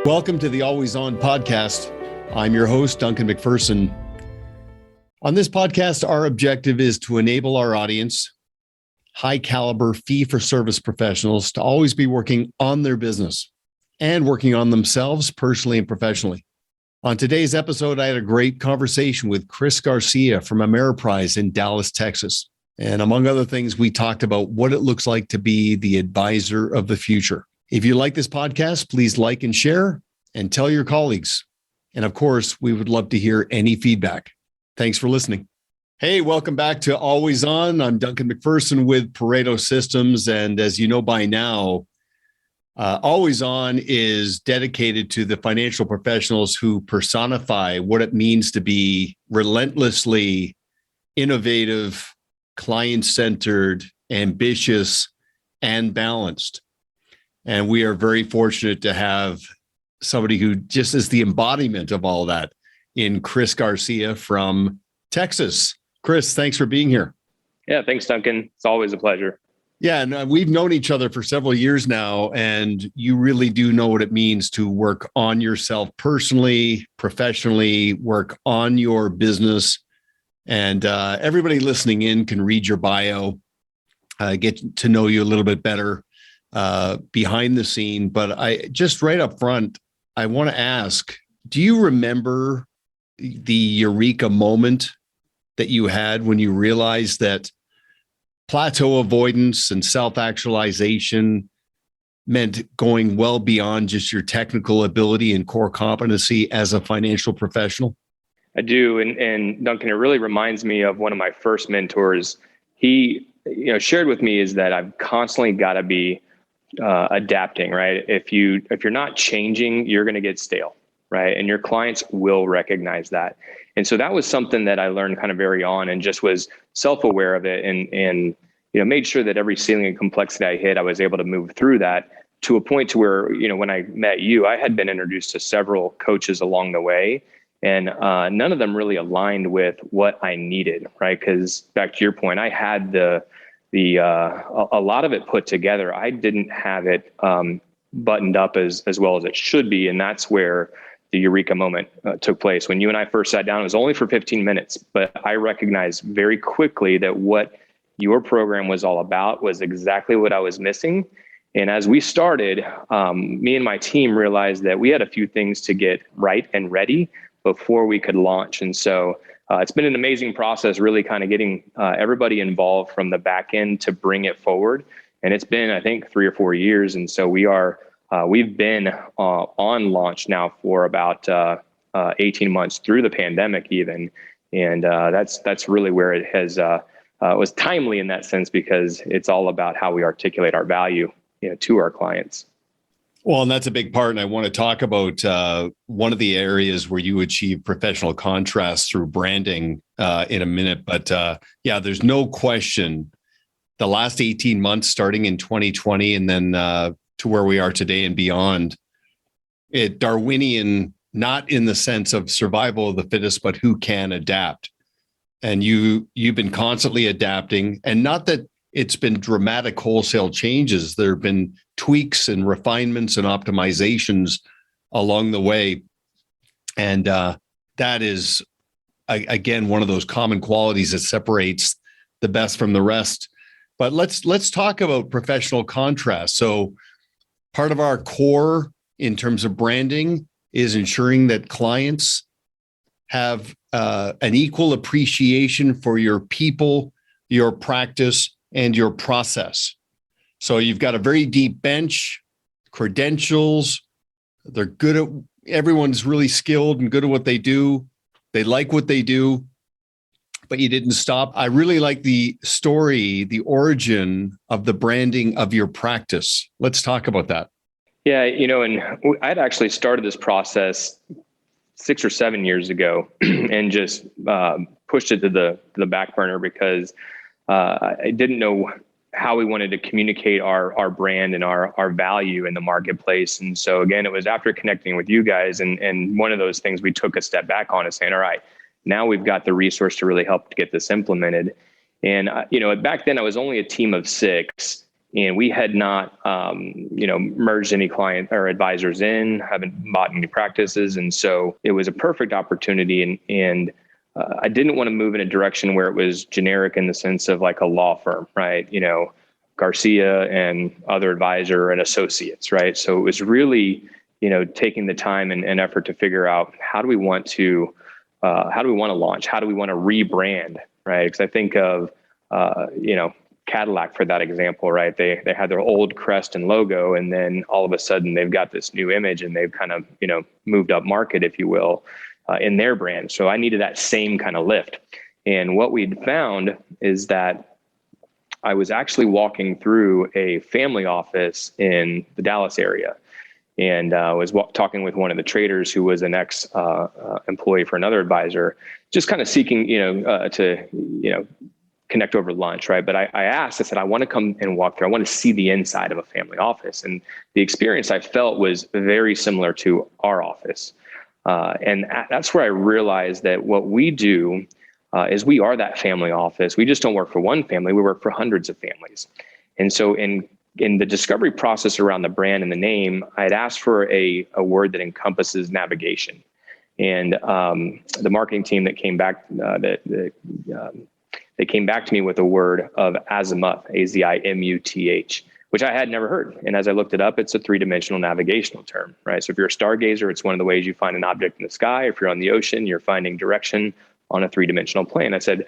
Welcome to the Always On podcast. I'm your host, Duncan MacPherson. On this podcast, our objective is to enable our audience, high caliber fee-for-service professionals, to always be working on their business and working on themselves personally and professionally. On today's episode, I had a great conversation with Chris Garcia from Ameriprise in Dallas, Texas. And among other things, we talked about what it looks like to be the advisor of the future. If you like this podcast, please like and share and tell your colleagues. And of course, we would love to hear any feedback. Thanks for listening. Hey, welcome back to Always On. I'm Duncan MacPherson with Pareto Systems. And as you know by now, Always On is dedicated to the financial professionals who personify what it means to be relentlessly innovative, client-centered, ambitious, and balanced. And we are very fortunate to have somebody who just is the embodiment of all that in Chris Garcia from Texas. Chris, thanks for being here. Yeah, thanks, Duncan. It's always a pleasure. Yeah, and we've known each other for several years now, and you really do know what it means to work on yourself personally, professionally, work on your business. And everybody listening in can read your bio, get to know you a little bit better behind the scene. But I just right up front, I want to ask, do you remember the eureka moment that you had when you realized that plateau avoidance and self-actualization meant going well beyond just your technical ability and core competency as a financial professional? I do. And Duncan, it really reminds me of one of my first mentors. He, shared with me is that I've constantly got to be adapting, right? If you're not changing, you're going to get stale, right? And your clients will recognize that. And so that was something that I learned kind of early on and just was self-aware of it and made sure that every ceiling and complexity I hit, I was able to move through that to a point to where, when I met you, I had been introduced to several coaches along the way. And none of them really aligned with what I needed, right? Because back to your point, I had a lot of it put together. I didn't have it buttoned up as well as it should be. And that's where the eureka moment took place. When you and I first sat down, it was only for 15 minutes, but I recognized very quickly that what your program was all about was exactly what I was missing. And as we started, me and my team realized that we had a few things to get right and ready before we could launch. And so it's been an amazing process, really kind of getting everybody involved from the back end to bring it forward. And it's been, I think, 3 or 4 years. And so we've been on launch now for about 18 months through the pandemic even. And that's really where it has was timely in that sense, because it's all about how we articulate our value to our clients. Well, and that's a big part. And I want to talk about one of the areas where you achieve professional contrast through branding in a minute. But there's no question the last 18 months, starting in 2020 and then to where we are today and beyond, it Darwinian, not in the sense of survival of the fittest, but who can adapt. And you've been constantly adapting, and not that it's been dramatic wholesale changes. There have been tweaks and refinements and optimizations along the way. And that is, again, one of those common qualities that separates the best from the rest. But let's talk about professional contrast. So part of our core in terms of branding is ensuring that clients have an equal appreciation for your people, your practice, and your process. So you've got a very deep bench, credentials. They're good at, everyone's really skilled and good at what they do. They like what they do, but you didn't stop. I really like the story, the origin of the branding of your practice. Let's talk about that. Yeah, and I'd actually started this process 6 or 7 years ago and just pushed it to the back burner because I didn't know how we wanted to communicate our brand and our value in the marketplace. And so again, it was after connecting with you guys and one of those things we took a step back on is saying, all right, now we've got the resource to really help to get this implemented. And, back then I was only a team of 6. And we had not, merged any client or advisors in, haven't bought any practices. And so it was a perfect opportunity. And I didn't want to move in a direction where it was generic in the sense of like a law firm, right? Garcia and other advisor and associates, right? So it was really, taking the time and effort to figure out how do we want to launch? How do we want to rebrand, right? Because I think of, Cadillac for that example, right? They had their old crest and logo, and then all of a sudden they've got this new image, and they've kind of, moved up market, if you will, in their brand. So I needed that same kind of lift. And what we'd found is that I was actually walking through a family office in the Dallas area, and was talking with one of the traders who was an ex employee for another advisor, just kind of seeking, to connect over lunch, right? But I said, I want to come and walk through. I want to see the inside of a family office, and the experience I felt was very similar to our office, and that's where I realized that what we do is we are that family office. We just don't work for one family; we work for hundreds of families. And so, in the discovery process around the brand and the name, I'd asked for a word that encompasses navigation. And the marketing team that came back, they came back to me with a word of azimuth, Azimuth, which I had never heard. And as I looked it up, it's a three-dimensional navigational term, right? So if you're a stargazer, it's one of the ways you find an object in the sky. If you're on the ocean, you're finding direction on a three-dimensional plane. I said,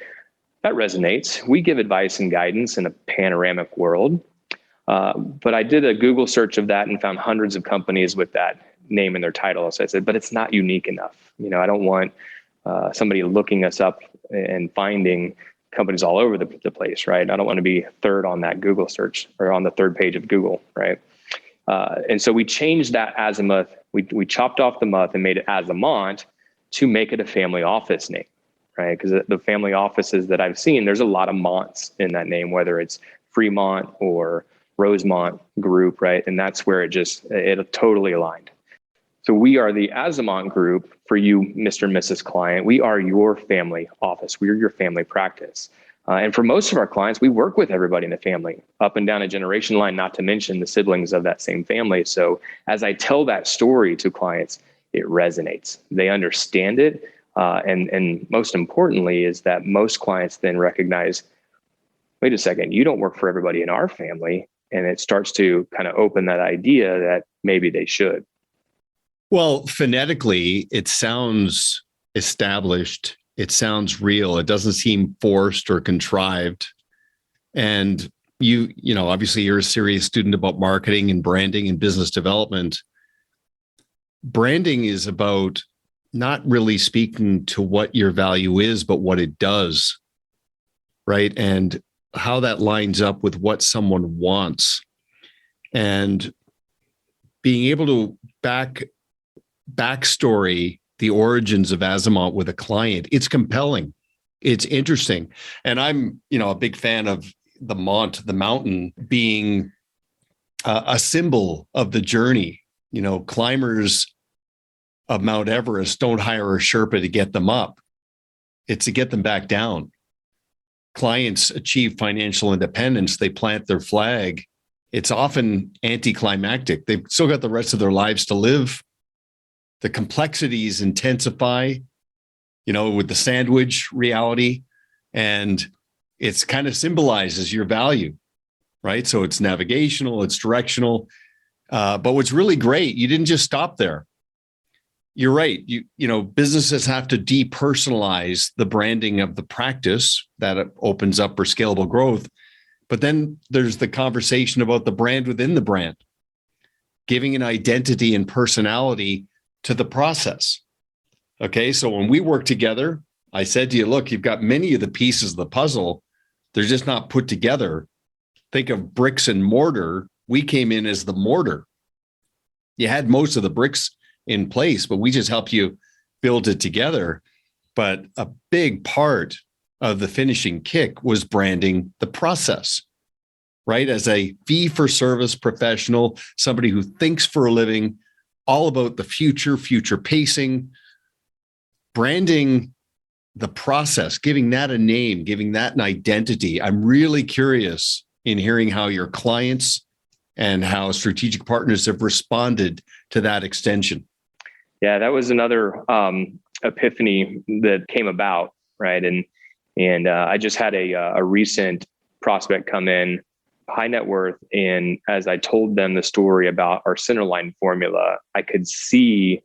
that resonates. We give advice and guidance in a panoramic world. But I did a Google search of that and found hundreds of companies with that name in their title. So I said, but it's not unique enough. I don't want somebody looking us up and finding companies all over the place, right? I don't want to be third on that Google search or on the third page of Google, right? And so we changed that azimuth. We chopped off the muth and made it Azimont to make it a family office name, right? Because the family offices that I've seen, there's a lot of Monts in that name, whether it's Fremont or Rosemont Group, right? And that's where it totally aligned. So we are the Azimont Group for you, Mr. and Mrs. Client. We are your family office. We're your family practice. And for most of our clients, we work with everybody in the family, up and down a generation line, not to mention the siblings of that same family. So as I tell that story to clients, it resonates. They understand it. And most importantly is that most clients then recognize, wait a second, you don't work for everybody in our family. And it starts to kind of open that idea that maybe they should. Well, phonetically, it sounds established. It sounds real. It doesn't seem forced or contrived. And obviously you're a serious student about marketing and branding and business development. Branding is about not really speaking to what your value is, but what it does, right? And how that lines up with what someone wants. And being able to backstory the origins of Azimont with a client, it's compelling. It's interesting. And I'm, a big fan of the mountain being a symbol of the journey. Climbers of Mount Everest don't hire a Sherpa to get them up. It's to get them back down. Clients achieve financial independence. They plant their flag. It's often anticlimactic. They've still got the rest of their lives to live. The complexities intensify, with the sandwich reality, and it's kind of symbolizes your value, right? So it's navigational, it's directional. But what's really great, you didn't just stop there. You're right. Businesses have to depersonalize the branding of the practice that opens up for scalable growth. But then there's the conversation about the brand within the brand, giving an identity and personality to the process. Okay. So when we work together, I said to you, look, you've got many of the pieces of the puzzle. They're just not put together. Think of bricks and mortar. We came in as the mortar. You had most of the bricks in place, but we just help you build it together. But a big part of the finishing kick was branding the process, right? As a fee-for-service professional, somebody who thinks for a living, all about the future pacing, branding the process, giving that a name, giving that an identity. I'm really curious in hearing how your clients and how strategic partners have responded to that extension. Yeah, that was another epiphany that came about, right? And I just had a recent prospect come in, high net worth, and as I told them the story about our centerline formula, I could see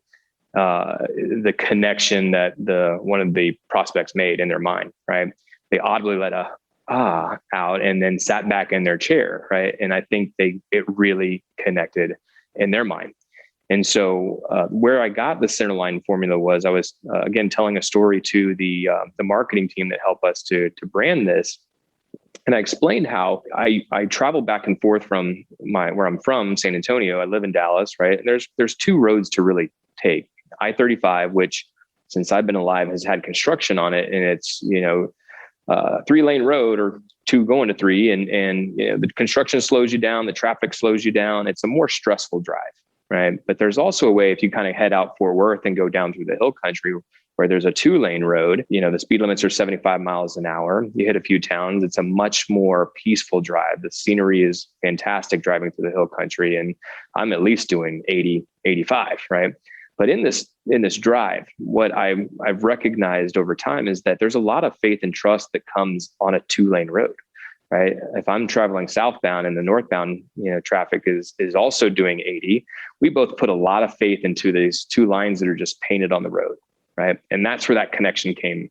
the connection that one of the prospects made in their mind, right? They audibly let a out and then sat back in their chair, right? And I think it really connected in their mind. And so where I got the centerline formula was I was again telling a story to the marketing team that helped us to brand this. And I explained how I travel back and forth from where I'm from, San Antonio. I live in Dallas, right? And there's two roads to really take. I-35, which since I've been alive has had construction on it, and it's 3-lane road or 2 going to 3, and the construction slows you down, the traffic slows you down. It's a more stressful drive, right? But there's also a way if you kind of head out Fort Worth and go down through the hill country where there's a 2-lane road. The speed limits are 75 miles an hour. You hit a few towns. It's a much more peaceful drive. The scenery is fantastic driving through the hill country, and I'm at least doing 80, 85, right? But in this drive, what I've recognized over time is that there's a lot of faith and trust that comes on a 2-lane road, right? If I'm traveling southbound and the northbound, traffic is also doing 80, we both put a lot of faith into these 2 lines that are just painted on the road, right? And that's where that connection came.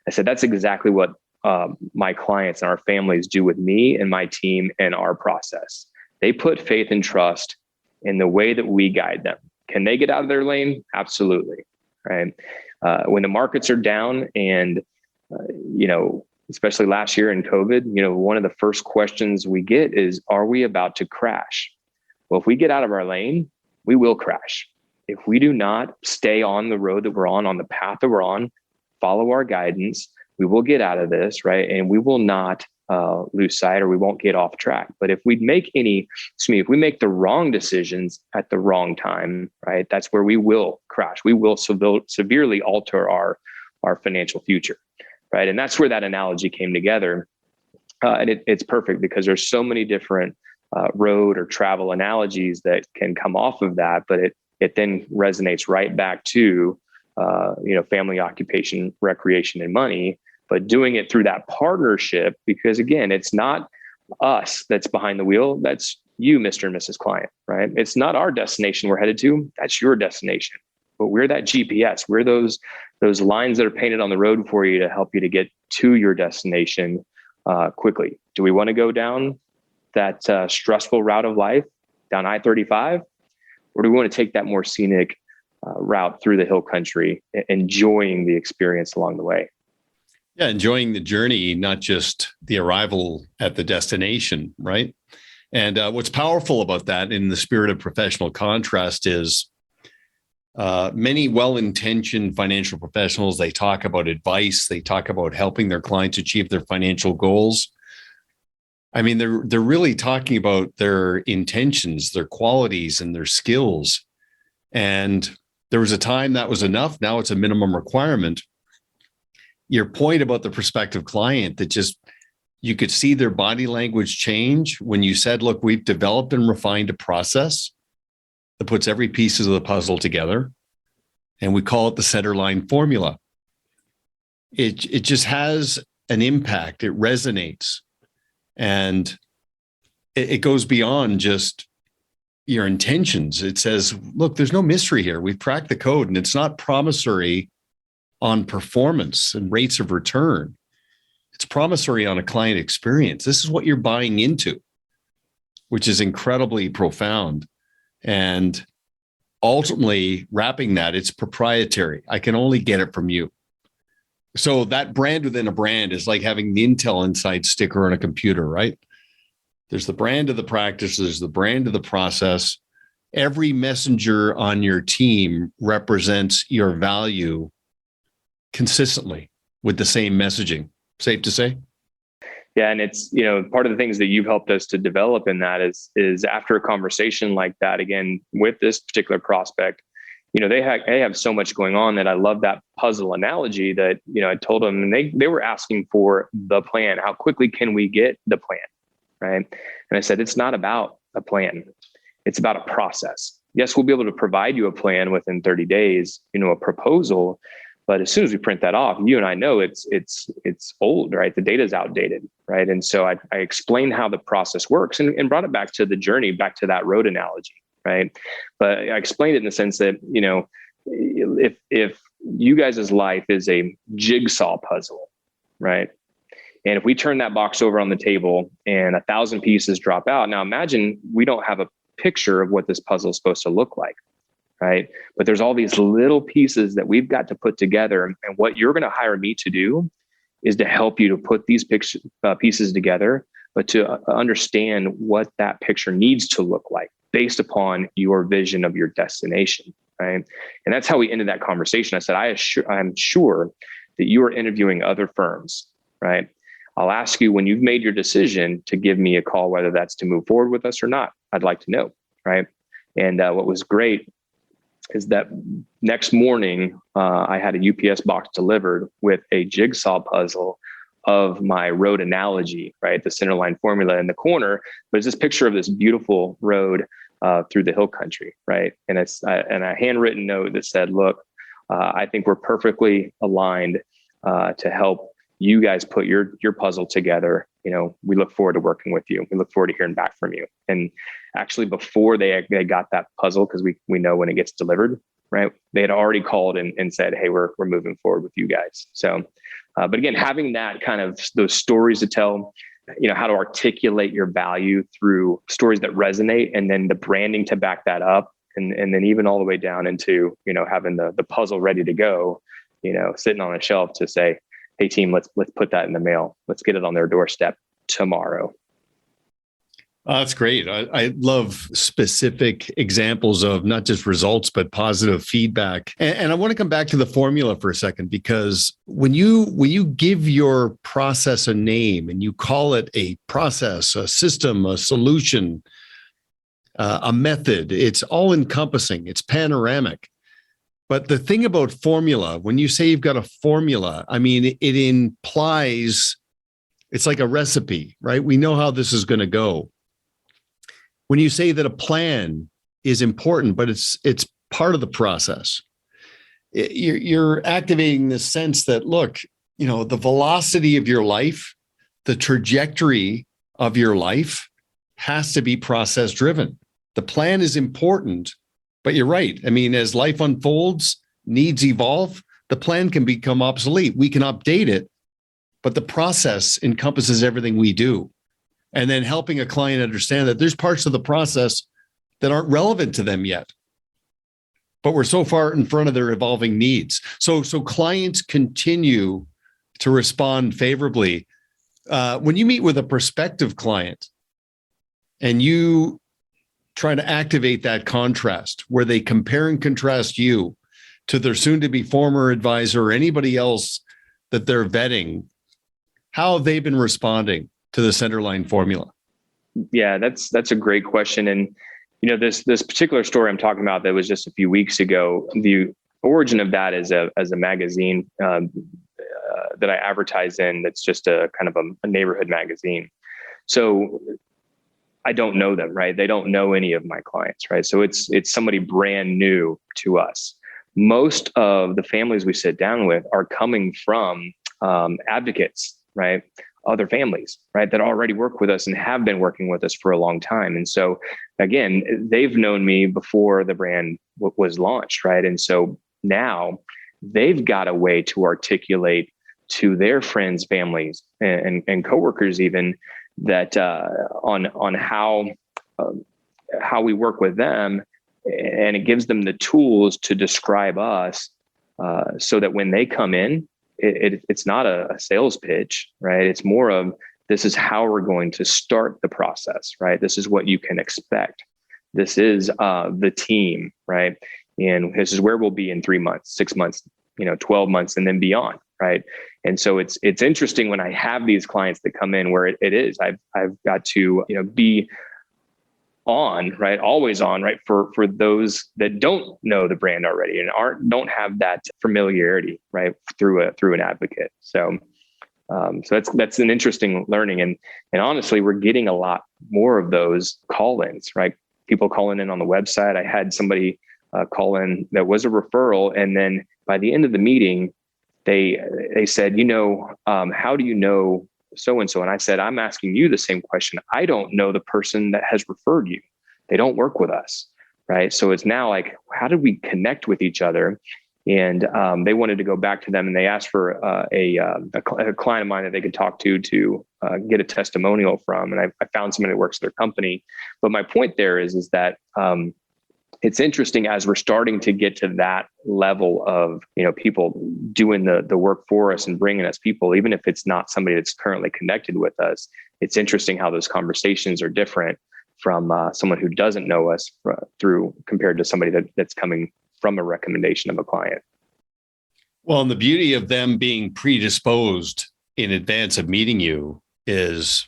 I said, that's exactly what my clients and our families do with me and my team and our process. They put faith and trust in the way that we guide them. Can they get out of their lane? Absolutely. Right. When the markets are down and, especially last year in COVID, one of the first questions we get is, are we about to crash? Well, if we get out of our lane, we will crash. If we do not stay on the road that we're on the path that we're on, follow our guidance, we will get out of this, right? And we will not lose sight, or we won't get off track. But if we make the wrong decisions at the wrong time, right, that's where we will crash. We will severely alter our financial future, right? And that's where that analogy came together. And it's perfect because there's so many different road or travel analogies that can come off of that, but it then resonates right back to family, occupation, recreation, and money. But doing it through that partnership, because again, it's not us that's behind the wheel. That's you, Mr. and Mrs. Client, right? It's not our destination we're headed to. That's your destination. But we're that GPS. We're those lines that are painted on the road for you to help you to get to your destination quickly. Do we want to go down that stressful route of life, down I-35? Or do we want to take that more scenic route through the hill country, enjoying the experience along the way? Yeah, enjoying the journey, not just the arrival at the destination, right? And what's powerful about that, in the spirit of professional contrast, is many well-intentioned financial professionals, they talk about advice, they talk about helping their clients achieve their financial goals. I mean, they're really talking about their intentions, their qualities, and their skills. And there was a time that was enough. Now it's a minimum requirement. Your point about the prospective client, that just, you could see their body language change when you said, look, we've developed and refined a process that puts every piece of the puzzle together, and we call it the centerline formula. It just has an impact. It resonates, and it goes beyond just your intentions. It says, look, there's no mystery here. We've cracked the code, and it's not promissory on performance and rates of return. It's promissory on a client experience. This is what you're buying into, which is incredibly profound. And ultimately, wrapping that, it's proprietary. I can only get it from you. So that brand within a brand is like having the Intel Inside sticker on a computer, right? There's the brand of the practice, there's the brand of the process. Every messenger on your team represents your value consistently with the same messaging. Safe to say? Yeah. And it's, part of the things that you've helped us to develop in that is after a conversation like that, again, with this particular prospect, they have so much going on that I love that puzzle analogy that, I told them, and they were asking for the plan. How quickly can we get the plan? right? And I said, it's not about a plan. It's about a process. Yes, we'll be able to provide you a plan within 30 days, a proposal. But as soon as we print that off, you and I know it's old, right? The data is outdated, right? And so I explained how the process works and brought it back to the journey, back to that road analogy, right? But I explained it in the sense that, if you guys' life is a jigsaw puzzle, right? And if we turn that box over on the table and 1,000 pieces drop out, now imagine we don't have a picture of what this puzzle is supposed to look like, right? But there's all these little pieces that we've got to put together. And what you're going to hire me to do is to help you to put these pieces together, but to understand what that picture needs to look like based upon your vision of your destination, right? And that's how we ended that conversation. I said, I'm sure that you are interviewing other firms, right? I'll ask you when you've made your decision to give me a call, whether that's to move forward with us or not. I'd like to know, right? And what was great is that next morning, I had a UPS box delivered with a jigsaw puzzle of my road analogy, right? The centerline formula in the corner, but it's this picture of this beautiful road through the hill country, right? And it's a handwritten note that said, look, I think we're perfectly aligned to help you guys put your puzzle together. We look forward to working with you. We look forward to hearing back from you. And actually, before they got that puzzle, because we know when it gets delivered, right? They had already called and said, hey, we're moving forward with you guys. So, but again, having that kind of those stories to tell, how to articulate your value through stories that resonate, and then the branding to back that up, and then even all the way down into having the puzzle ready to go, sitting on a shelf to say, hey team, let's put that in the mail. Let's get it on their doorstep tomorrow. That's great. I love specific examples of not just results, but positive feedback. And I want to come back to the formula for a second, because when you give your process a name and you call it a process, a system, a solution, a method, it's all encompassing, it's panoramic. But the thing about formula, when you say you've got a formula, I mean, it implies it's like a recipe, right? We know how this is going to go. When you say that a plan is important, but it's part of the process, you're activating the sense that, look, the velocity of your life, the trajectory of your life has to be process driven. The plan is important. But you're right. I mean, as life unfolds, needs evolve, the plan can become obsolete. We can update it, but the process encompasses everything we do. And then helping a client understand that there's parts of the process that aren't relevant to them yet, but we're so far in front of their evolving needs. So clients continue to respond favorably. When you meet with a prospective client and you trying to activate that contrast where they compare and contrast you to their soon-to-be former advisor or anybody else that they're vetting, how have they been responding to the centerline formula? Yeah, that's a great question. And this particular story I'm talking about that was just a few weeks ago, the origin of that is as a magazine that I advertise in. That's just a kind of a neighborhood magazine. So I don't know them, right? They don't know any of my clients, right? So it's somebody brand new to us. Most of the families we sit down with are coming from advocates, right? Other families, right? That already work with us and have been working with us for a long time. And so again, they've known me before the brand was launched, right? And so now they've got a way to articulate to their friends, families, and coworkers even, that on how we work with them, and it gives them the tools to describe us, so that when they come in, it's not a sales pitch, right? It's more of, this is how we're going to start the process, right? This is what you can expect. This is the team, right? And this is where we'll be in 3 months, 6 months, 12 months, and then beyond, right? And so it's interesting when I have these clients that come in where it is, I've got to, be on, right? Always on, right? For those that don't know the brand already and don't have that familiarity, right? Through an advocate. So So that's an interesting learning. And honestly, we're getting a lot more of those call-ins, right? People calling in on the website. I had somebody call in that was a referral. And then by the end of the meeting, they said, how do you know so-and-so? And I said, I'm asking you the same question. I don't know the person that has referred you. They don't work with us, right? So it's now like, how did we connect with each other? And they wanted to go back to them, and they asked for a client of mine that they could talk to get a testimonial from. And I found somebody that works at their company. But my point there is that it's interesting as we're starting to get to that level of people doing the work for us and bringing us people, even if it's not somebody that's currently connected with us. It's interesting how those conversations are different from someone who doesn't know us compared to somebody that's coming from a recommendation of a client. Well, and the beauty of them being predisposed in advance of meeting you is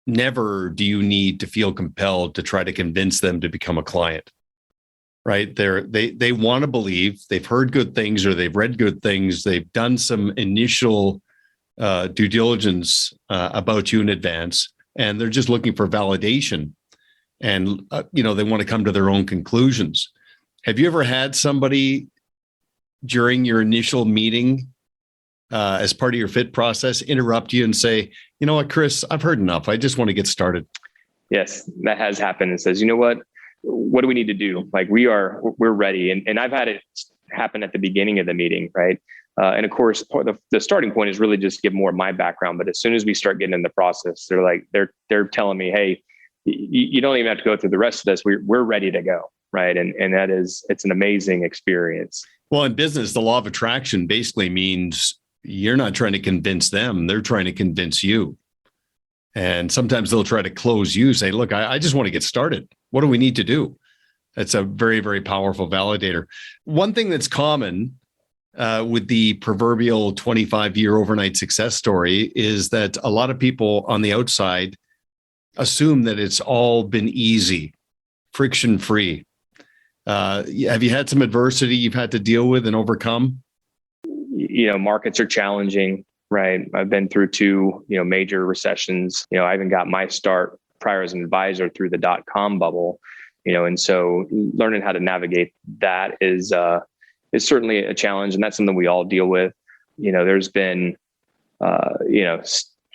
never do you need to feel compelled to try to convince them to become a client, right? They want to believe, they've heard good things or they've read good things. They've done some initial due diligence about you in advance, and they're just looking for validation. And, they want to come to their own conclusions. Have you ever had somebody during your initial meeting as part of your fit process interrupt you and say, you know what, Chris, I've heard enough. I just want to get started? Yes, that has happened. And says, you know what do we need to do? Like we're ready. And I've had it happen at the beginning of the meeting, right? And of course, the starting point is really just give more of my background. But as soon as we start getting in the process, they're telling me, hey, you don't even have to go through the rest of this. We're ready to go. Right. And it's an amazing experience. Well, in business, the law of attraction basically means you're not trying to convince them. They're trying to convince you. And sometimes they'll try to close you, say, look, I just want to get started. What do we need to do? That's a very, very powerful validator. One thing that's common with the proverbial 25-year overnight success story is that a lot of people on the outside assume that it's all been easy, friction-free. Have you had some adversity you've had to deal with and overcome? Markets are challenging, right? I've been through two, major recessions. I even got my start prior as an advisor through the .com bubble, and so learning how to navigate that is certainly a challenge, and that's something we all deal with. There's been,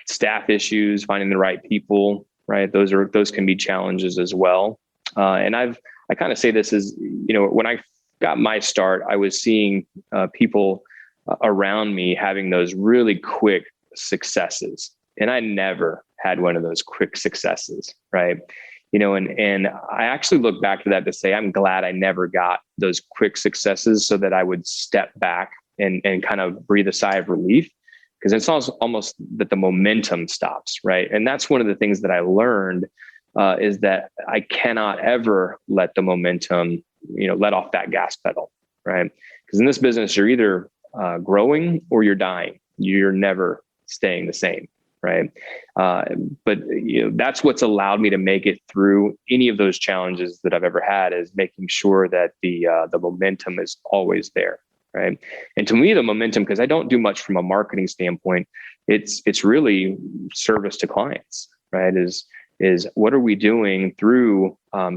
staff issues, finding the right people, right? Those can be challenges as well. And I kind of say this as, when I got my start, I was seeing people around me having those really quick successes. And I never had one of those quick successes, right? And I actually look back to that to say, I'm glad I never got those quick successes so that I would step back and kind of breathe a sigh of relief, because it's almost that the momentum stops, right? And that's one of the things that I learned is that I cannot ever let the momentum, let off that gas pedal, right? Because in this business, you're either growing or you're dying. You're never staying the same, right? But that's what's allowed me to make it through any of those challenges that I've ever had, is making sure that the momentum is always there, right? And to me, the momentum, because I don't do much from a marketing standpoint, it's really service to clients, right? Is what are we doing through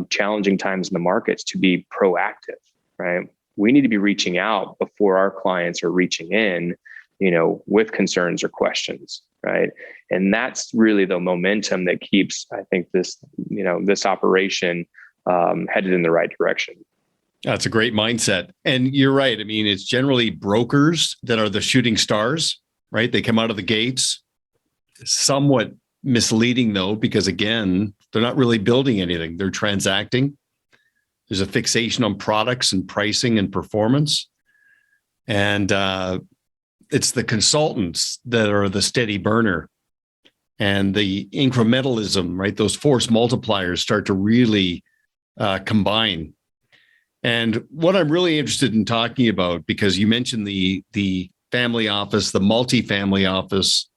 challenging times in the markets to be proactive, right? We need to be reaching out before our clients are reaching in, with concerns or questions, right? And that's really the momentum that keeps, I think, this operation headed in the right direction. That's a great mindset. And you're right. I mean, it's generally brokers that are the shooting stars, right? They come out of the gates. Somewhat misleading though, because again, they're not really building anything. They're transacting. There's a fixation on products and pricing and performance. And it's the consultants that are the steady burner, and the incrementalism, right? Those force multipliers start to really combine. And what I'm really interested in talking about, because you mentioned the family office, the multifamily office.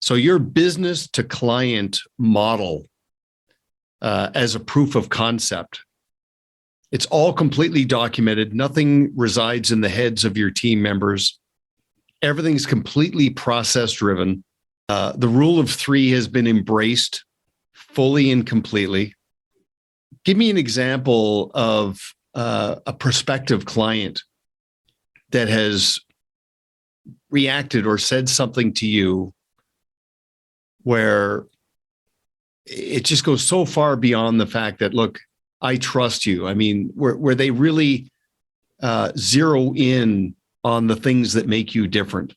So your business to client model as a proof of concept, it's all completely documented. Nothing resides in the heads of your team members. Everything's completely process driven. The rule of three has been embraced fully and completely. Give me an example of a prospective client that has reacted or said something to you where it just goes so far beyond the fact that, look, I trust you. I mean, where they really zero in on the things that make you different.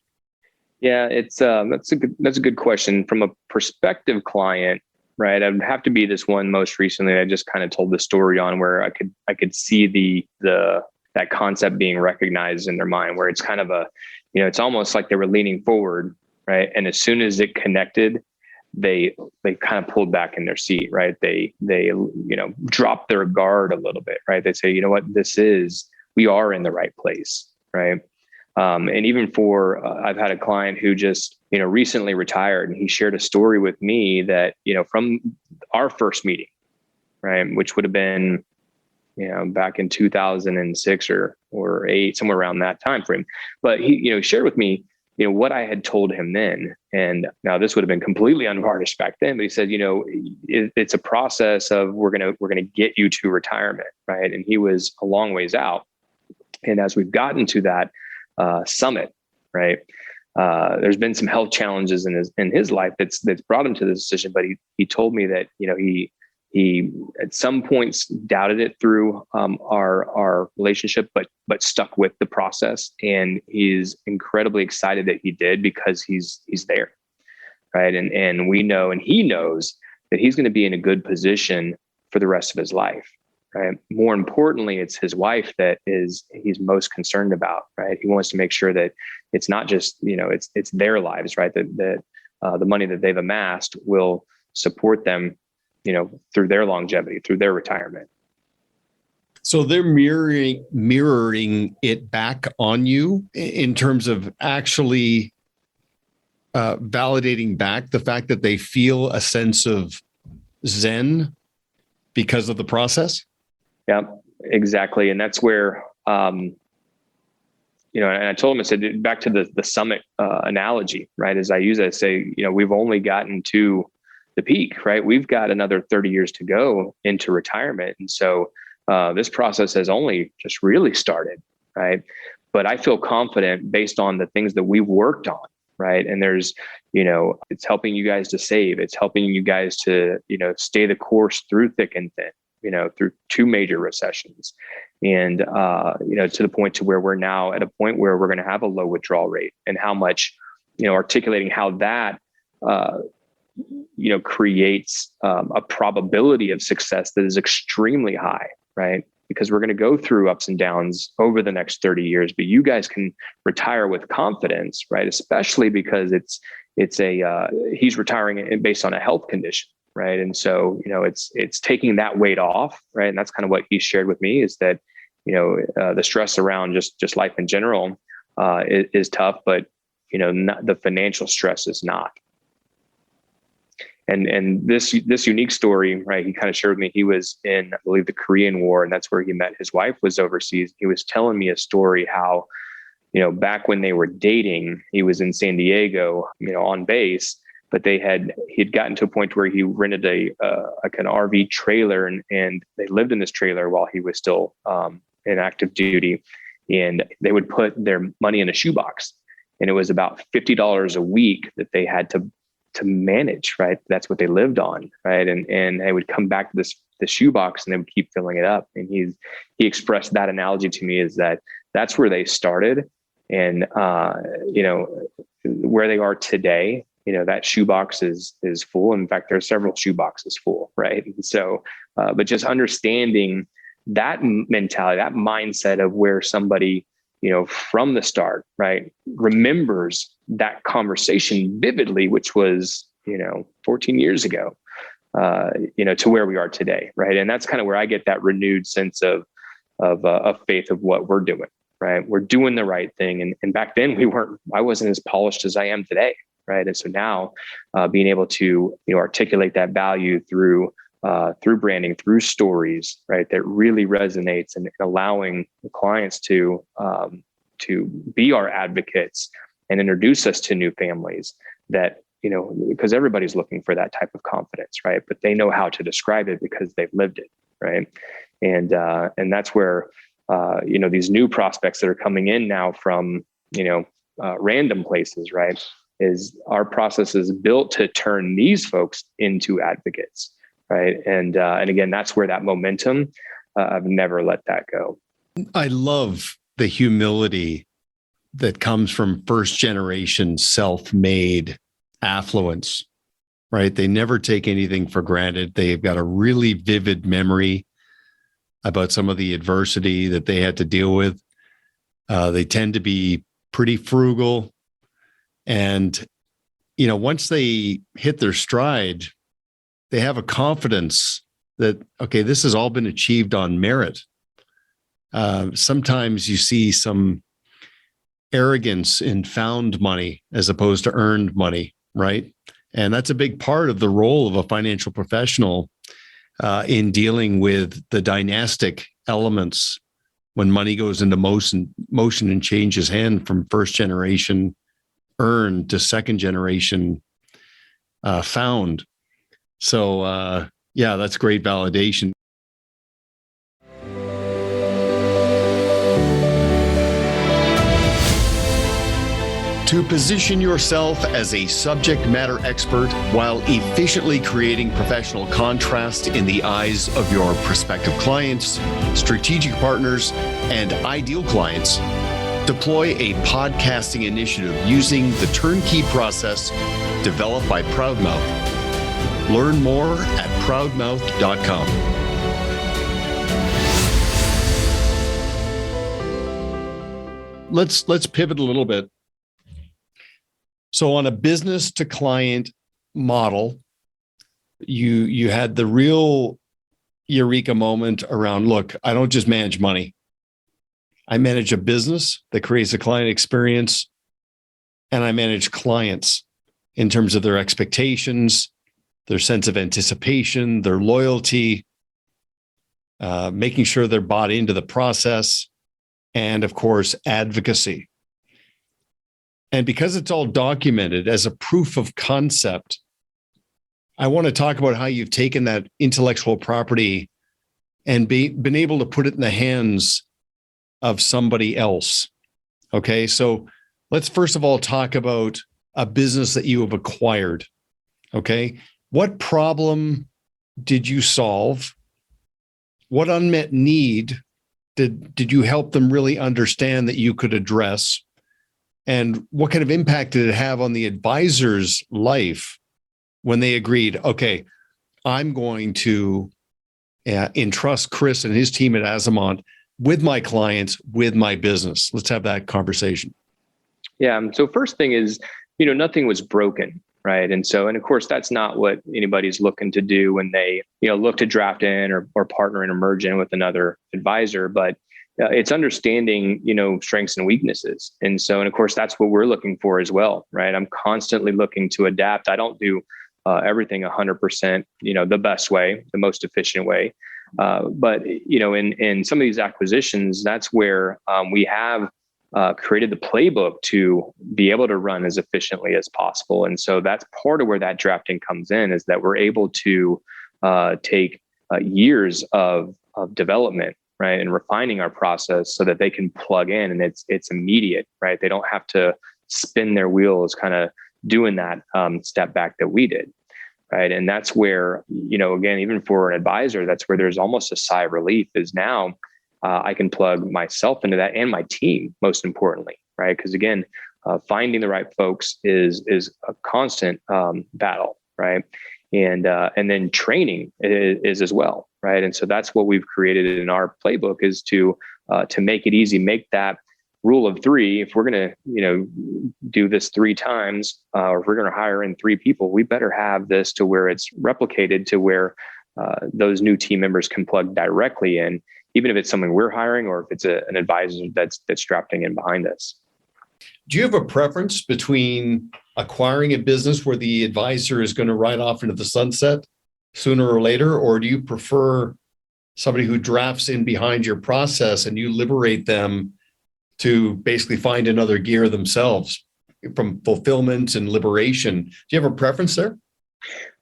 Yeah, it's that's a good question. From a prospective client, right? I'd have to be this one most recently. I just kind of told the story on where I could see that concept being recognized in their mind, where it's kind of it's almost like they were leaning forward, right? And as soon as it connected, they kind of pulled back in their seat, right? They dropped their guard a little bit, right? They say, you know what, we are in the right place, right? And even I've had a client who just, recently retired, and he shared a story with me that, from our first meeting, right, which would have been, back in 2006 or 8, somewhere around that time frame. But he, shared with me, what I had told him then. And now this would have been completely unvarnished back then, but he said, it's a process of we're going to get you to retirement, right? And he was a long ways out. And as we've gotten to that summit, right, there's been some health challenges in his life that's brought him to the decision. But he told me that he at some points doubted it through our relationship, but stuck with the process, and he's incredibly excited that he did, because he's there, right? And we know, and he knows that he's going to be in a good position for the rest of his life. Right. More importantly, it's his wife that he's most concerned about. Right. He wants to make sure that it's not just, it's their lives, right. That the money that they've amassed will support them, through their longevity, through their retirement. So they're mirroring it back on you in terms of actually validating back the fact that they feel a sense of zen because of the process. Yeah, exactly. And that's where, and I told him, I said, back to the summit analogy, right? As I use it, I say, we've only gotten to the peak, right? We've got another 30 years to go into retirement. And so this process has only just really started, right? But I feel confident based on the things that we've worked on, right? And there's, it's helping you guys to save. It's helping you guys to, stay the course through thick and thin. Through 2 major recessions, and, to the point to where we're now at a point where we're going to have a low withdrawal rate, and how much, articulating how that, creates a probability of success that is extremely high, right? Because we're going to go through ups and downs over the next 30 years, but you guys can retire with confidence, right? Especially because he's retiring based on a health condition. Right. And so, it's taking that weight off. Right. And that's kind of what he shared with me, is that, the stress around just life in general is tough, but, the financial stress is not. And this unique story, right, he kind of shared with me, he was in, I believe, the Korean War, and that's where he met his wife, was overseas. He was telling me a story how, back when they were dating, he was in San Diego, on base. But he'd gotten to a point where he rented an RV trailer, and they lived in this trailer while he was still in active duty, and they would put their money in a shoebox, and it was about $50 a week that they had to manage, right? That's what they lived on, right? And they would come back to the shoebox, and they would keep filling it up. And he expressed that analogy to me, is that's where they started, and where they are today. That shoebox is full. In fact, there are several shoeboxes full, right? And so, but just understanding that mentality, that mindset of where somebody, from the start, right, remembers that conversation vividly, which was, 14 years ago, to where we are today, right? And that's kind of where I get that renewed sense of faith of what we're doing, right? We're doing the right thing. And back then I wasn't as polished as I am today. Right. And so now being able to, articulate that value through branding, through stories, right, that really resonates, and allowing the clients to be our advocates and introduce us to new families that, because everybody's looking for that type of confidence, right? But they know how to describe it because they've lived it, right? And that's where, these new prospects that are coming in now from, random places, right? Is our process is built to turn these folks into advocates, right? And again, that's where that momentum, I've never let that go. I love the humility that comes from first generation self-made affluence, right? They never take anything for granted. They've got a really vivid memory about some of the adversity that they had to deal with. They tend to be pretty frugal. And, once they hit their stride, they have a confidence that, okay, this has all been achieved on merit. Sometimes you see some arrogance in found money as opposed to earned money, right? And that's a big part of the role of a financial professional in dealing with the dynastic elements when money goes into motion and changes hand from first generation earned to second generation found. So that's great validation. To position yourself as a subject matter expert while efficiently creating professional contrast in the eyes of your prospective clients, strategic partners, and ideal clients, deploy a podcasting initiative using the turnkey process developed by Proudmouth. Learn more at proudmouth.com. Let's pivot a little bit. So on a business to client model, you had the real eureka moment around, look, I don't just manage money. I manage a business that creates a client experience, and I manage clients in terms of their expectations, their sense of anticipation, their loyalty, making sure they're bought into the process, and of course, advocacy. And because it's all documented as a proof of concept, I want to talk about how you've taken that intellectual property and been able to put it in the hands of somebody else. Okay, so let's first of all talk about a business that you have acquired. Okay, what problem did you solve? What unmet need did you help them really understand that you could address? And what kind of impact did it have on the advisor's life when they agreed, okay, I'm going to entrust Chris and his team at Azimont with my clients, with my business? Let's have that conversation. Yeah. So first thing is, nothing was broken, right? And of course, that's not what anybody's looking to do when they, look to draft in or partner and merge in with another advisor. But it's understanding, strengths and weaknesses. And of course, that's what we're looking for as well, right? I'm constantly looking to adapt. I don't do everything 100%, the best way, the most efficient way. But in some of these acquisitions, that's where we have created the playbook to be able to run as efficiently as possible. And so that's part of where that drafting comes in, is that we're able to take years of development, right, and refining our process so that they can plug in and it's immediate, right? They don't have to spin their wheels kind of doing that step back that we did, right? And that's where, again, even for an advisor, that's where there's almost a sigh of relief, is now I can plug myself into that and my team, most importantly, right? Because again, finding the right folks is a constant battle, right? And then training is as well, right? And so that's what we've created in our playbook, is to make it easy, make that rule of three. If we're going to, do this 3 times, or if we're going to hire in 3 people, we better have this to where it's replicated to where those new team members can plug directly in, even if it's something we're hiring or if it's an advisor that's drafting in behind us. Do you have a preference between acquiring a business where the advisor is going to ride off into the sunset sooner or later, or do you prefer somebody who drafts in behind your process and you liberate them to basically find another gear themselves? from fulfillment and liberation. Do you have a preference there?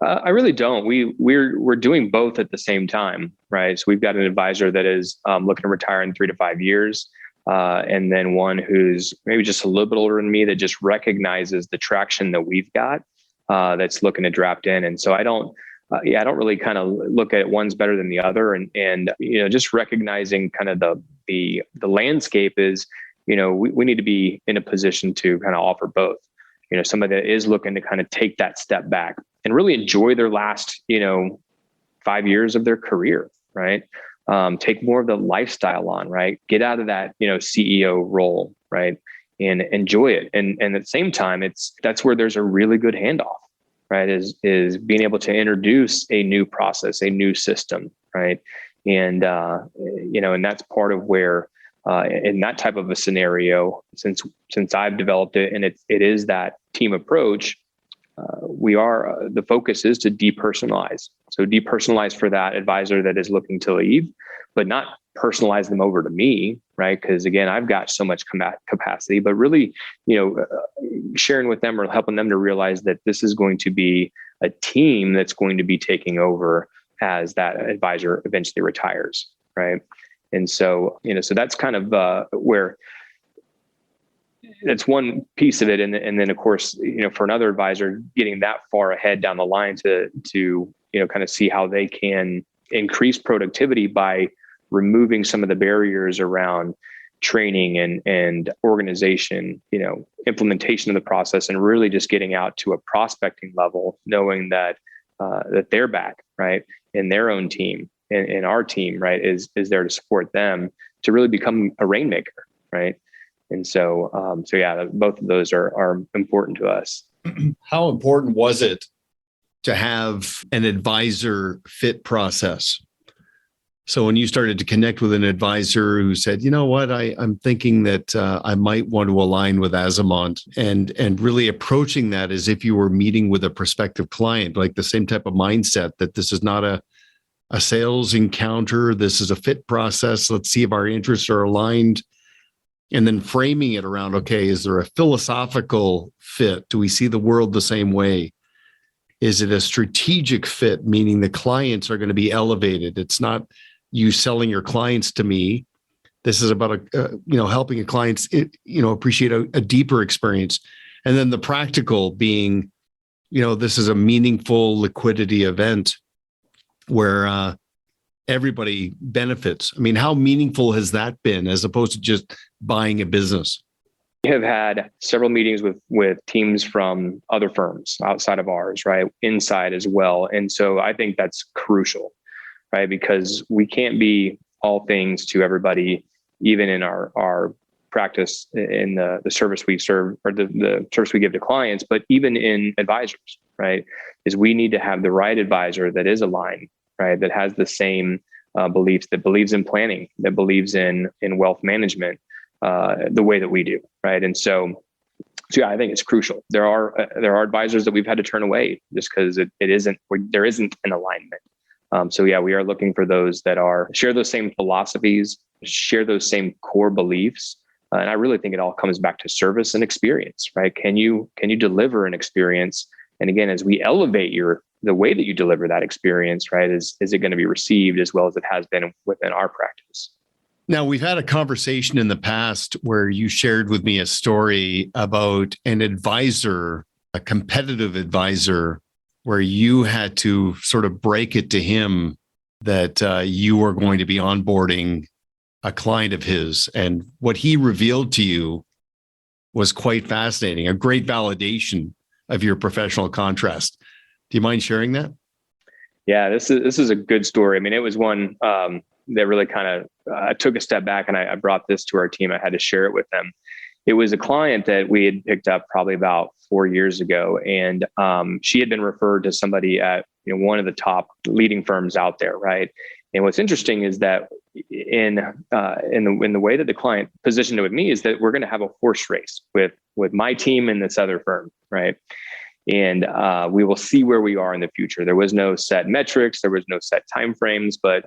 I really don't. We're doing both at the same time, right? So we've got an advisor that is looking to retire in 3 to 5 years, and then one who's maybe just a little bit older than me that just recognizes the traction that we've got, that's looking to draft in. And so I don't really kind of look at one's better than the other, and just recognizing kind of the landscape is, we need to be in a position to kind of offer both. Somebody that is looking to kind of take that step back and really enjoy their last, 5 years of their career, right? Take more of the lifestyle on, right? Get out of that, CEO role, right? And enjoy it. And at the same time, that's where there's a really good handoff, right? Is being able to introduce a new process, a new system, right? And, and that's part of where, in that type of a scenario, since I've developed it, and it is that team approach, the focus is to depersonalize. So depersonalize for that advisor that is looking to leave, but not personalize them over to me, right? Because again, I've got so much capacity, but really, sharing with them or helping them to realize that this is going to be a team that's going to be taking over as that advisor eventually retires, right? And so, so that's kind of where that's one piece of it. And then of course, for another advisor, getting that far ahead down the line to kind of see how they can increase productivity by removing some of the barriers around training and organization, implementation of the process, and really just getting out to a prospecting level, knowing that they're back, right, in their own team. And our team, right, is there to support them to really become a rainmaker, right? And so, both of those are important to us. How important was it to have an advisor fit process? So when you started to connect with an advisor who said, you know what, I'm thinking that I might want to align with Azimont, and really approaching that as if you were meeting with a prospective client, like the same type of mindset that this is not a sales encounter. This is a fit process. Let's see if our interests are aligned. And then framing it around, okay, is there a philosophical fit? Do we see the world the same way? Is it a strategic fit, meaning the clients are going to be elevated? It's not you selling your clients to me. This is about helping a clients appreciate a deeper experience. And then the practical being, this is a meaningful liquidity event where everybody benefits. I mean, how meaningful has that been as opposed to just buying a business? We have had several meetings with teams from other firms outside of ours, right? Inside as well. And so I think that's crucial, right? Because we can't be all things to everybody, even in our practice in the service we serve or the service we give to clients, but even in advisors, right? Is we need to have the right advisor that is aligned, right? That has the same beliefs, that believes in planning, that believes in wealth management, the way that we do, right? And so I think it's crucial. There are advisors that we've had to turn away just because there isn't an alignment. We are looking for those that share those same philosophies, share those same core beliefs. And I really think it all comes back to service and experience, right? Can you deliver an experience? And again, as we elevate the way that you deliver that experience, right, is it going to be received as well as it has been within our practice? Now, we've had a conversation in the past where you shared with me a story about an advisor, a competitive advisor, where you had to sort of break it to him that you were going to be onboarding a client of his. And what he revealed to you was quite fascinating, a great validation of your professional contrast. Do you mind sharing that? Yeah, this is a good story. I mean, it was one that really kind of I took a step back, and I brought this to our team. I had to share it with them. It was a client that we had picked up probably about 4 years ago, and she had been referred to somebody at one of the top leading firms out there, right? And what's interesting is that in the way that the client positioned it with me is that we're going to have a horse race with my team and this other firm, right? And we will see where we are in the future. There was no set metrics, there was no set timeframes, but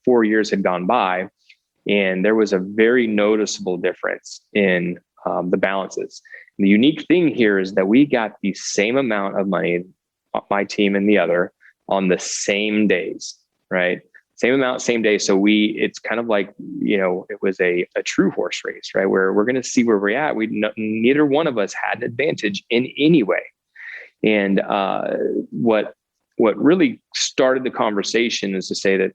4 years had gone by, and there was a very noticeable difference in the balances. And the unique thing here is that we got the same amount of money, my team and the other, on the same days, right? Same amount, same day. So it's kind of like, it was a true horse race, right? Where we're going to see where we're at. Neither one of us had an advantage in any way. And what really started the conversation is to say that,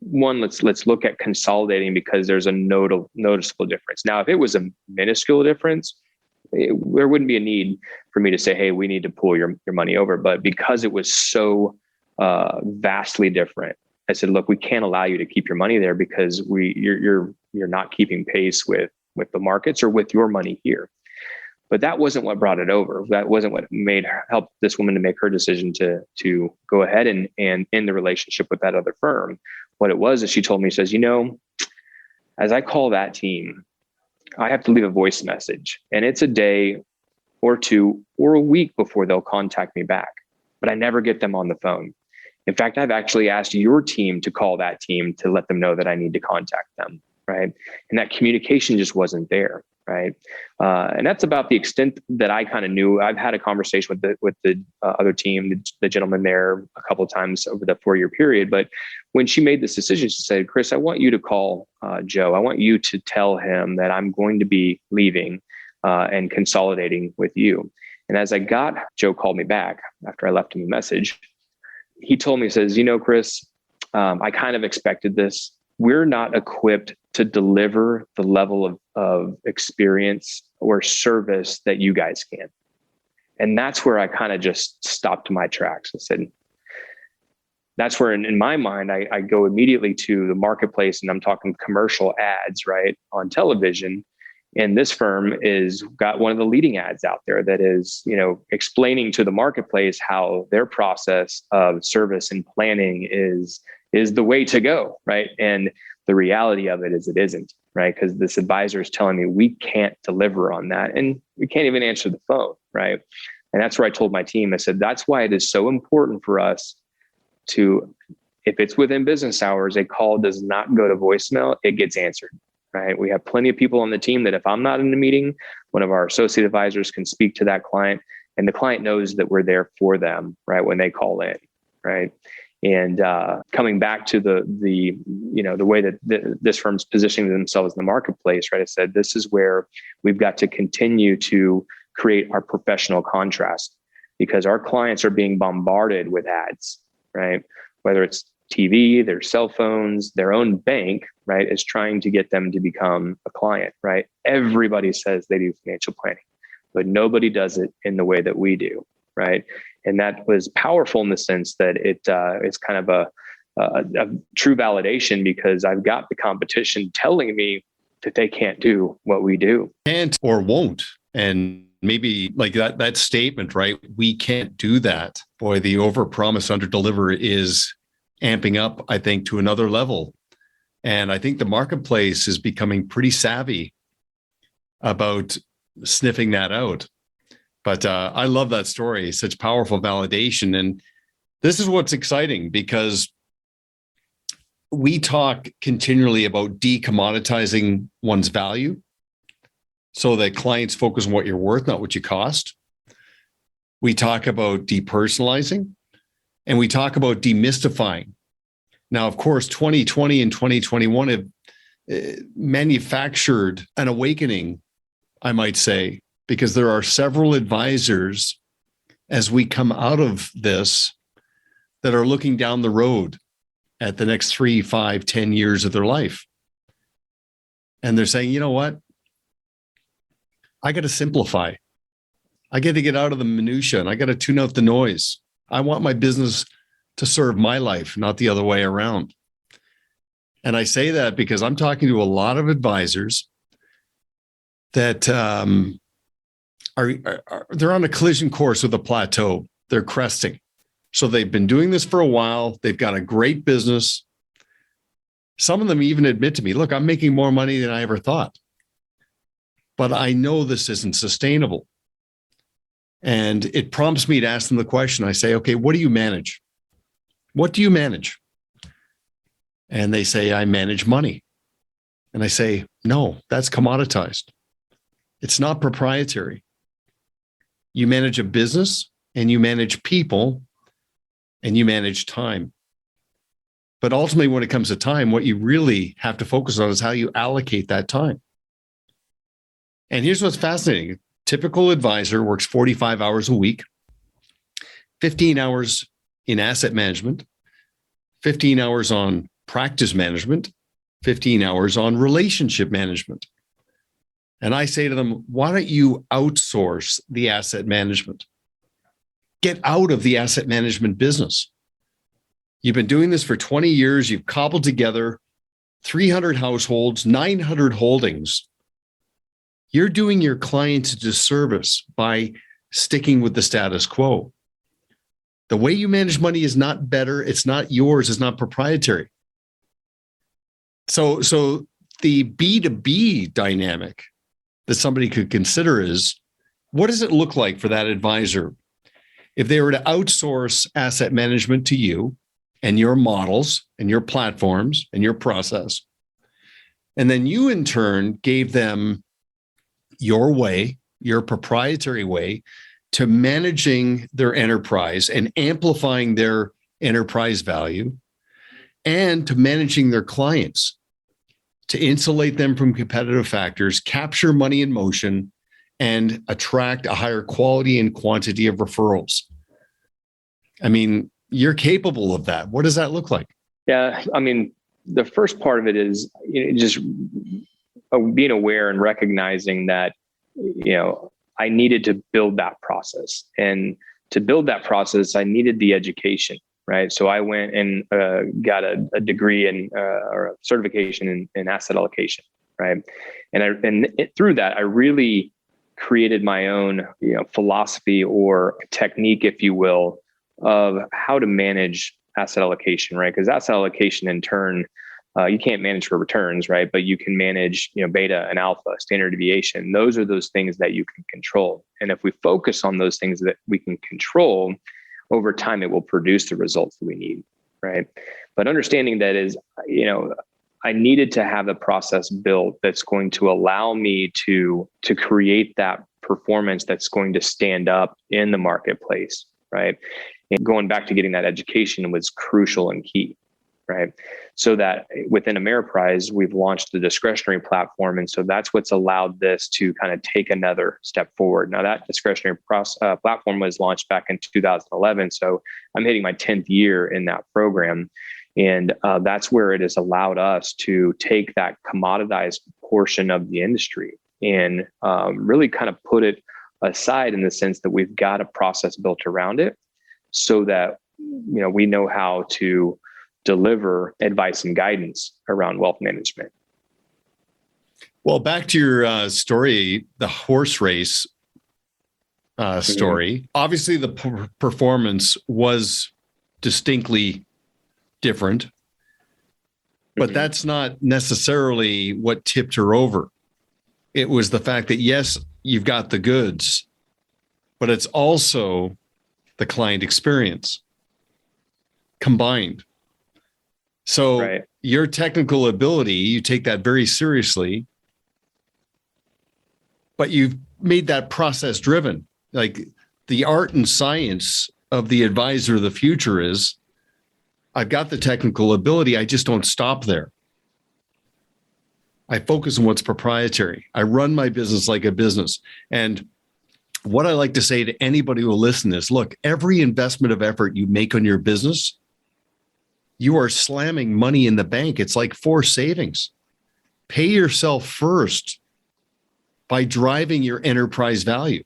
one, let's look at consolidating, because there's a noticeable difference. Now, if it was a minuscule difference, there wouldn't be a need for me to say, hey, we need to pull your money over. But because it was so vastly different, I said, look, we can't allow you to keep your money there, because you're not keeping pace with the markets or with your money here. But that wasn't what brought it over. That wasn't what helped this woman to make her decision to go ahead and end the relationship with that other firm. What it was is she told me, she says, as I call that team, I have to leave a voice message, and it's a day or two or a week before they'll contact me back, but I never get them on the phone. In fact, I've actually asked your team to call that team to let them know that I need to contact them, right? And that communication just wasn't there, right? And that's about the extent that I kind of knew. I've had a conversation with the other team, the gentleman there, a couple of times over the 4-year period. But when she made this decision, she said, Chris, I want you to call Joe. I want you to tell him that I'm going to be leaving and consolidating with you. And as Joe called me back after I left him a message. He told me, he says, Chris, I kind of expected this. We're not equipped to deliver the level of experience or service that you guys can. And that's where I kind of just stopped my tracks. I said, that's where in my mind, I go immediately to the marketplace, and I'm talking commercial ads, right, on television. And this firm got one of the leading ads out there that is, explaining to the marketplace how their process of service and planning is the way to go, right? And the reality of it is it isn't, right? Because this advisor is telling me we can't deliver on that, and we can't even answer the phone, right? And that's where I told my team, I said, that's why it is so important for us to, if it's within business hours, a call does not go to voicemail, it gets answered. Right. We have plenty of people on the team that if I'm not in a meeting, one of our associate advisors can speak to that client, and the client knows that we're there for them, right, when they call in. Right. And coming back to the way that this firm's positioning themselves in the marketplace, right, I said, this is where we've got to continue to create our professional contrast, because our clients are being bombarded with ads, right? Whether it's TV, their cell phones, their own bank, right, is trying to get them to become a client, right? Everybody says they do financial planning, but nobody does it in the way that we do, right? And that was powerful in the sense that it's kind of a true validation, because I've got the competition telling me that they can't do what we do. Can't or won't. And maybe like that statement, right? We can't do that. Boy, the overpromise, underdeliver is amping up, I think, to another level. And I think the marketplace is becoming pretty savvy about sniffing that out. But I love that story, such powerful validation. And this is what's exciting, because we talk continually about decommoditizing one's value so that clients focus on what you're worth, not what you cost. We talk about depersonalizing, and we talk about demystifying. Now, of course, 2020 and 2021 have manufactured an awakening, I might say, because there are several advisors as we come out of this that are looking down the road at the next 3, 5, 10 years of their life. And they're saying, you know what? I got to simplify. I got to get out of the minutia, and I got to tune out the noise. I want my business to serve my life, not the other way around. And I say that because I'm talking to a lot of advisors that they're on a collision course with a plateau. They're cresting. So they've been doing this for a while. They've got a great business. Some of them even admit to me, look, I'm making more money than I ever thought, but I know this isn't sustainable. And it prompts me to ask them the question. I say, okay, what do you manage? What do you manage? And they say, I manage money. And I say, no, that's commoditized. It's not proprietary. You manage a business and you manage people and you manage time. But ultimately, when it comes to time, what you really have to focus on is how you allocate that time. And here's what's fascinating. A typical advisor works 45 hours a week, 15 hours in asset management, 15 hours on practice management, 15 hours on relationship management. And I say to them, why don't you outsource the asset management? Get out of the asset management business. You've been doing this for 20 years. You've cobbled together 300 households, 900 holdings. You're doing your clients a disservice by sticking with the status quo. The way you manage money is not better. It's not yours. It's not proprietary. So the B2B dynamic that somebody could consider is, what does it look like for that advisor if they were to outsource asset management to you and your models and your platforms and your process, and then you in turn gave them your way, your proprietary way to managing their enterprise and amplifying their enterprise value, and to managing their clients to insulate them from competitive factors, capture money in motion, and attract a higher quality and quantity of referrals. I mean, you're capable of that. What does that look like? Yeah, I mean, the first part of it is just being aware and recognizing that, I needed to build that process. And to build that process, I needed the education, right? So I went and got a degree or a certification in asset allocation, right? And through that, I really created my own, philosophy or technique, if you will, of how to manage asset allocation, right? Because asset allocation in turn, you can't manage for returns, right? But you can manage, beta and alpha, standard deviation. Those are those things that you can control. And if we focus on those things that we can control, over time, it will produce the results that we need, right? But understanding that is, I needed to have a process built that's going to allow me to create that performance that's going to stand up in the marketplace, right? And going back to getting that education was crucial and key, right? So that within Ameriprise, we've launched the discretionary platform. And so that's what's allowed this to kind of take another step forward. Now, that discretionary platform was launched back in 2011. So I'm hitting my 10th year in that program. And that's where it has allowed us to take that commoditized portion of the industry and really kind of put it aside in the sense that we've got a process built around it so that, we know how to deliver advice and guidance around wealth management. Well, back to your story, the horse race story. Obviously, the performance was distinctly different, but that's not necessarily what tipped her over. It was the fact that, yes, you've got the goods, but it's also the client experience combined. So your technical ability, you take that very seriously, but you've made that process driven. Like the art and science of the advisor of the future is, I've got the technical ability. I just don't stop there. I focus on what's proprietary. I run my business like a business. And what I like to say to anybody who will listen is, look, every investment of effort you make on your business, you are slamming money in the bank. It's like forced savings. Pay yourself first by driving your enterprise value.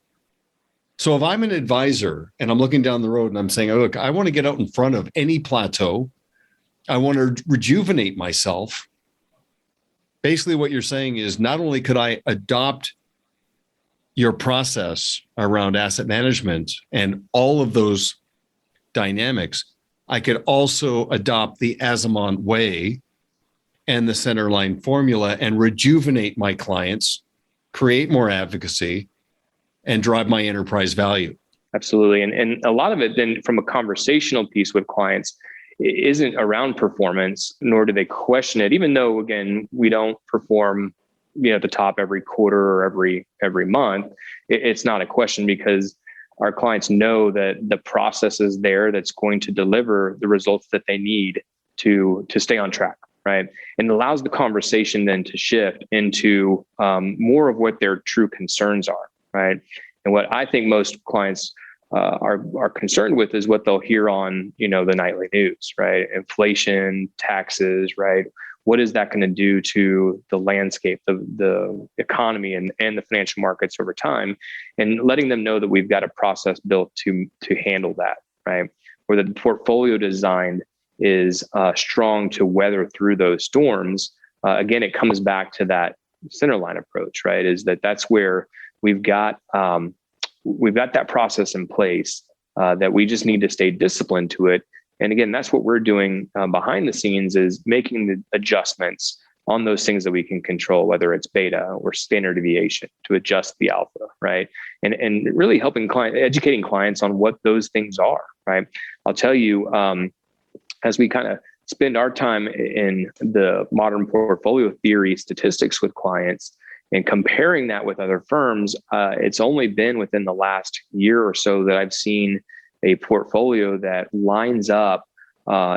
So if I'm an advisor and I'm looking down the road and I'm saying, oh, look, I want to get out in front of any plateau. I want to rejuvenate myself. Basically, what you're saying is not only could I adopt your process around asset management and all of those dynamics, I could also adopt the Azimont way and the centerline formula and rejuvenate my clients, create more advocacy, and drive my enterprise value. Absolutely. And a lot of it then from a conversational piece with clients isn't around performance, nor do they question it, even though, again, we don't perform, at the top every quarter or every month. It's not a question, because our clients know that the process is there that's going to deliver the results that they need to stay on track, right? And it allows the conversation then to shift into more of what their true concerns are, right? And what I think most clients are concerned with is what they'll hear on, the nightly news, right? Inflation, taxes, right? What is that going to do to the landscape, the economy and the financial markets over time? And letting them know that we've got a process built to handle that, right? Where the portfolio design is strong to weather through those storms. Again, it comes back to that centerline approach, right? That's where we've got that process in place that we just need to stay disciplined to it. And again, that's what we're doing behind the scenes, is making the adjustments on those things that we can control, whether it's beta or standard deviation, to adjust the alpha, right? And really educating clients on what those things are, right? I'll tell you, as we kind of spend our time in the modern portfolio theory statistics with clients and comparing that with other firms, it's only been within the last year or so that I've seen a portfolio that lines up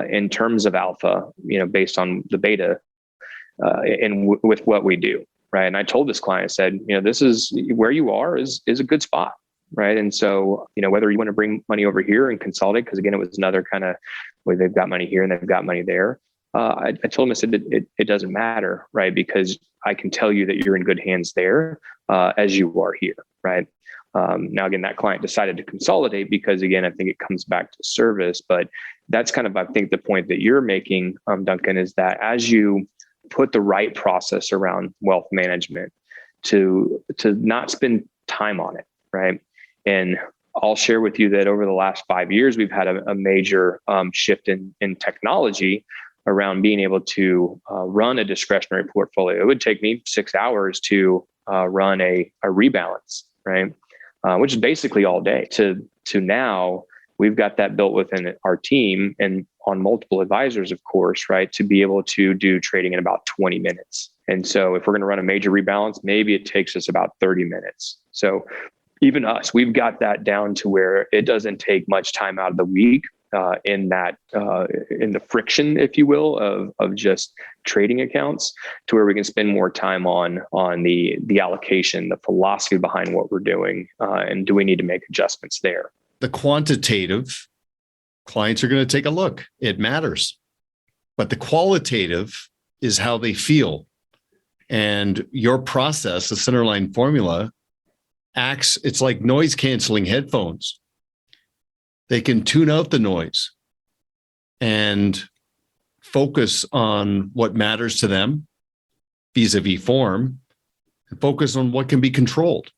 in terms of alpha, based on the beta and with what we do, right? And I told this client, I said, this is where you are is a good spot, right? And so, whether you want to bring money over here and consolidate, because again, it was another kind of where they've got money here and they've got money there. I told him, I said, it doesn't matter, right? Because I can tell you that you're in good hands there as you are here, right? Now, again, that client decided to consolidate because, again, I think it comes back to service. But that's kind of, I think, the point that you're making, Duncan, is that as you put the right process around wealth management, to not spend time on it, right? And I'll share with you that over the last 5 years, we've had a major shift in technology around being able to run a discretionary portfolio. It would take me 6 hours to run a rebalance, right? Which is basically all day. To now, we've got that built within our team and on multiple advisors, of course, right? To be able to do trading in about 20 minutes. And so if we're going to run a major rebalance, maybe it takes us about 30 minutes. So even us, we've got that down to where it doesn't take much time out of the week in the friction, if you will, of just trading accounts, to where we can spend more time on the allocation, the philosophy behind what we're doing, and do we need to make adjustments there? The quantitative, clients are going to take a look. It matters. But the qualitative is how they feel. And your process, the centerline formula, it's like noise canceling headphones. They can tune out the noise and focus on what matters to them vis-a-vis form, and focus on what can be controlled.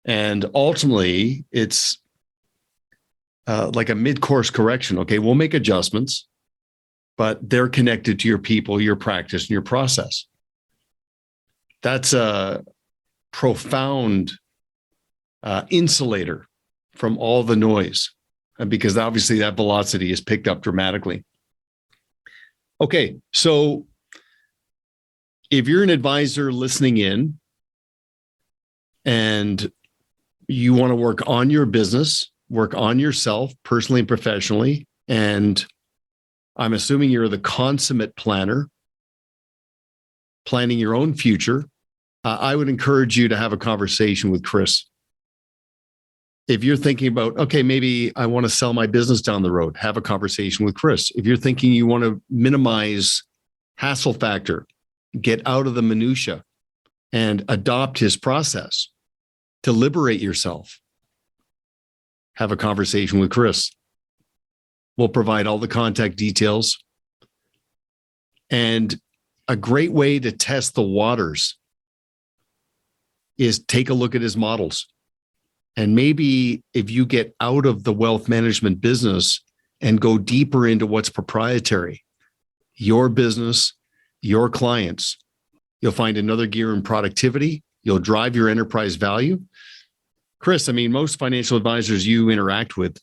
And ultimately, it's like a mid-course correction. Okay, we'll make adjustments, but they're connected to your people, your practice, and your process. That's a profound insulator from all the noise, because obviously that velocity is picked up dramatically. Okay, so if you're an advisor listening in and you want to work on your business, work on yourself personally and professionally, and I'm assuming you're the consummate planner, planning your own future, I would encourage you to have a conversation with Chris. If you're thinking about, okay, maybe I want to sell my business down the road, have a conversation with Chris. If you're thinking you want to minimize hassle factor, get out of the minutia and adopt his process to liberate yourself, have a conversation with Chris. We'll provide all the contact details. And a great way to test the waters is take a look at his models. And maybe if you get out of the wealth management business and go deeper into what's proprietary, your business, your clients, you'll find another gear in productivity. You'll drive your enterprise value. Chris, I mean, most financial advisors you interact with,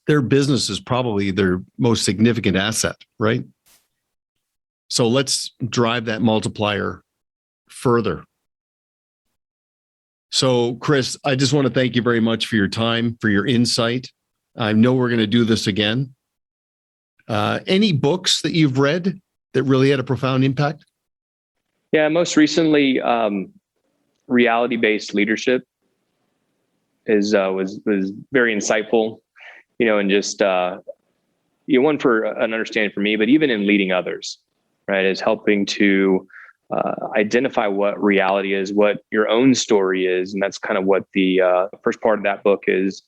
their business is probably their most significant asset, right? So let's drive that multiplier further. So, Chris, I just want to thank you very much for your time, for your insight. I know we're going to do this again. Any books that you've read that really had a profound impact? Yeah, most recently, reality-based leadership was very insightful, and just one for an understanding for me, but even in leading others, right, is helping to identify what reality is, what your own story is, and that's kind of what the first part of that book is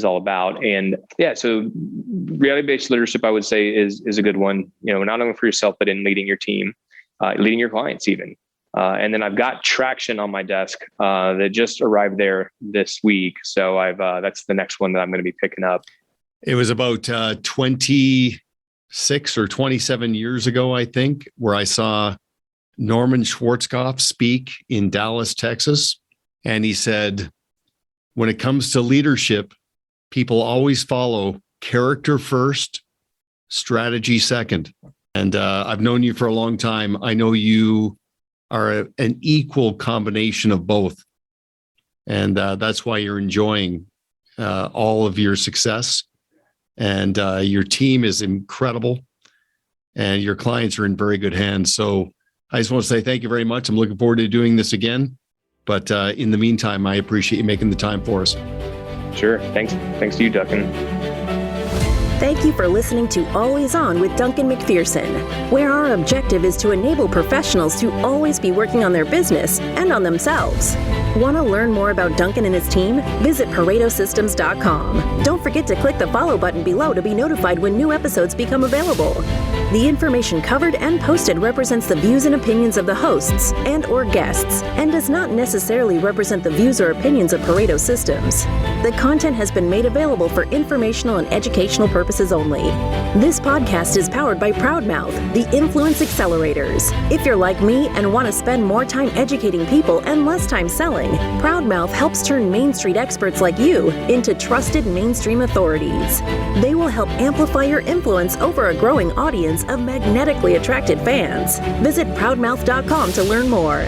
all about. And yeah, so reality-based leadership, I would say, is a good one. Not only for yourself, but in leading your team, leading your clients, even. And then I've got Traction on my desk that just arrived there this week. So that's the next one that I'm going to be picking up. It was about 26 or 27 years ago, I think, where I saw Norman Schwarzkopf speak in Dallas, Texas. And he said, when it comes to leadership, people always follow character first, strategy second. And I've known you for a long time. I know you are an equal combination of both. And that's why you're enjoying all of your success. And your team is incredible. And your clients are in very good hands. So I just want to say thank you very much. I'm looking forward to doing this again. But in the meantime, I appreciate you making the time for us. Sure. Thanks to you, Duncan. Thank you for listening to Always On with Duncan MacPherson, where our objective is to enable professionals to always be working on their business and on themselves. Want to learn more about Duncan and his team? Visit ParetoSystems.com. Don't forget to click the follow button below to be notified when new episodes become available. The information covered and posted represents the views and opinions of the hosts and/or guests and does not necessarily represent the views or opinions of Pareto Systems. The content has been made available for informational and educational purposes only. This podcast is powered by Proudmouth, the Influence Accelerators. If you're like me and want to spend more time educating people and less time selling, Proudmouth helps turn Main Street experts like you into trusted mainstream authorities. They will help amplify your influence over a growing audience of magnetically attracted fans. Visit proudmouth.com to learn more.